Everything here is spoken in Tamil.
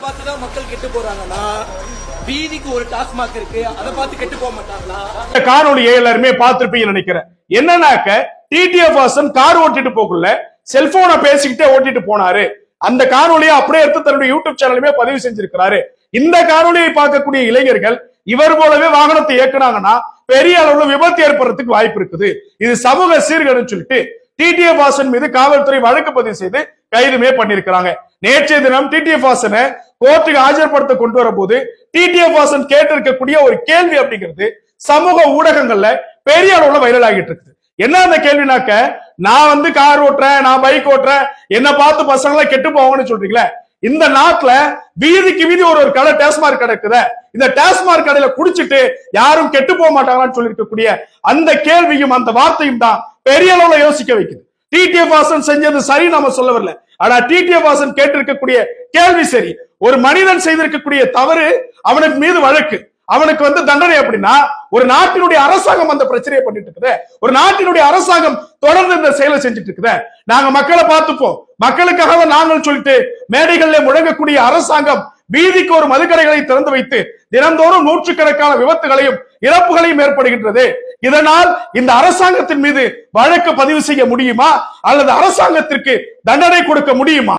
பார்த்துதான் மக்கள் கெட்டு போறாங்கன்னா வீதிக்கு ஒரு டாஸ்மாக் இருக்கு, அதை பார்த்து கெட்டு போக மாட்டாங்களா? காணொலியை எல்லாருமே பார்த்திருப்பீங்க நினைக்கிறேன். என்னன்னாக்க டிடிஎஃப் வாசன் கார் ஓட்டிட்டு போக்குள்ள செல்போனை பேசிக்கிட்டே ஓட்டிட்டு போனாரு. அந்த காணொலியை அப்படியே எடுத்து தன்னுடைய யூடியூப் சேனலுமே பதிவு செஞ்சிருக்கிறாரு. இந்த காணொலியை பார்க்கக்கூடிய இளைஞர்கள் இவர் போலவே வாகனத்தை இயக்குனாங்கன்னா பெரிய அளவுல விபத்து ஏற்படுறதுக்கு வாய்ப்பு இருக்குது. இது சமூக சீர்கேடுன்னு சொல்லிட்டு டிடிஎஃப் வாசன் மீது காவல்துறை வழக்கு பதிவு செய்து கைதுமே பண்ணிருக்கிறாங்க. நேற்றைய தினம் டிடிஎஃப் வாசனை கோர்ட்டுக்கு ஆஜர்படுத்த கொண்டு வரும்போது டிடிஎஃப் வாசன் கேட்டிருக்கக்கூடிய ஒரு கேள்வி அப்படிங்கிறது சமூக ஊடகங்கள்ல பெரிய அளவுல வைரல் ஆகிட்டு இருக்குது. என்ன அந்த கேள்வினாக்க, நான் கார் ஓட்டுறேன், நான் பைக் ஓட்டுறேன், என்ன பார்த்து பசங்களை கெட்டு போவாங்கன்னு சொல்றீங்களே, இந்த நாட்டுல வீதிக்கு வீதி ஒரு கடை டாஸ்மாக் கடை இருக்குது. இந்த டாஸ்மாக் கடையில குடிச்சிட்டு யாரும் கெட்டு போக மாட்டாங்கன்னு சொல்லியிருக்கக்கூடிய அந்த கேள்வியும் அந்த வார்த்தையும் தான் பெரிய அளவுல யோசிக்க வைக்குது. டிடிஎஃப் வாசன் செஞ்சது சரி நாம சொல்ல வரல, ஆனா டிடிஎஃப் வாசன் கேட்டிருக்கக்கூடிய கேள்வி சரி. ஒரு மனிதன் செய்திருக்கக்கூடிய தவறு அவனுக்கு மீது வழக்கு, அவனுக்கு தண்டனை அப்படின்னா ஒரு நாட்டினுடைய அரசாங்கம் அந்த பிரச்சனையை பண்ணிட்டு இருக்குது. ஒரு நாட்டினுடைய அரசாங்கம் தொடர்ந்து இந்த செயலை செஞ்சுட்டு இருக்குது. நாங்க மக்களை பார்த்துப்போம், மக்களுக்காக நாங்கள் சொல்லிட்டு மேடைகளில் முழங்கக்கூடிய அரசாங்கம் வீதிக்கு ஒரு மதுக்கடைகளை திறந்து வைத்து தினந்தோறும் நூற்றுக்கணக்கான விபத்துகளையும் இறப்புகளையும் ஏற்படுகின்றது. இதனால் இந்த அரசாங்கத்தின் மீது வழக்கு பதிவு செய்ய முடியுமா அல்லது அரசாங்கத்திற்கு தண்டனை கொடுக்க முடியுமா?